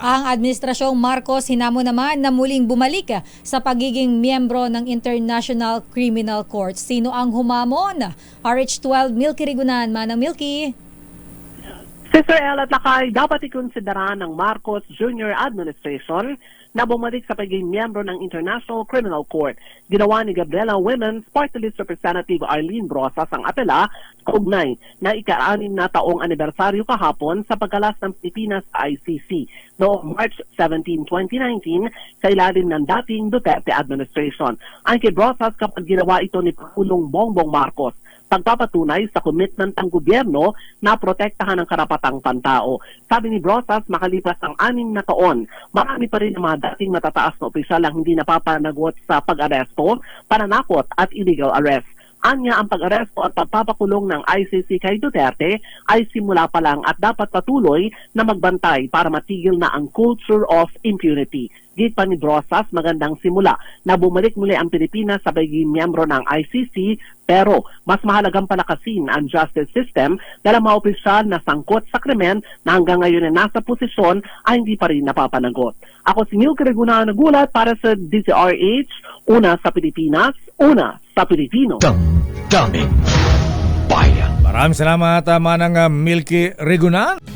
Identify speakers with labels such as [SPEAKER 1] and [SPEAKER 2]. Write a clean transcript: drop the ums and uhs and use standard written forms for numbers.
[SPEAKER 1] Ang Administrasyong Marcos hinamo naman na muling bumalik sa pagiging miyembro ng International Criminal Court. Sino ang humamon? RH12 Milky Rigunan. Manang Milky.
[SPEAKER 2] Sister Ella Takay, dapat ikonsidera ng Marcos Jr. Administration na bumalik sa pagiging miyembro ng International Criminal Court. Ginawa ni Gabriela Women's Party List Representative Arlene Brosas ang apela kaugnay na ika-6 na taong anibersaryo kahapon sa pagkalas ng Pilipinas sa ICC noong March 17, 2019 sa ilalim ng dating Duterte administration. Ang kay Brosas, kapag ginawa ito ni Pangulong Bongbong Marcos, pagpapatunay sa commitment ng gobyerno na protektahan ang karapatang pantao. Sabi ni Brosas, makalipas ang 6 na taon, marami pa rin ang mga dating matataas na opisyal ang hindi napapanagot sa pag-aresto, pananakot at illegal arrest. Anya, ang pag-aresto at pagpapakulong ng ICC kay Duterte ay simula pa lang at dapat patuloy na magbantay para matigil na ang culture of impunity. Git pa ni Brosas, magandang simula na bumalik muli ang Pilipinas sa pagiging miyembro ng ICC, pero mas mahalagang palakasin ang justice system dahil mga opisyal na sangkot sa krimen na hanggang ngayon ay nasa posisyon ay hindi pa rin napapanagot. Ako si Milky Rigunan, nagulat para sa DZRH, una sa Pilipinas, una sa Pilipino.
[SPEAKER 3] Damdamin Bayan.
[SPEAKER 4] Maraming salamat, Manang Milky Rigunan.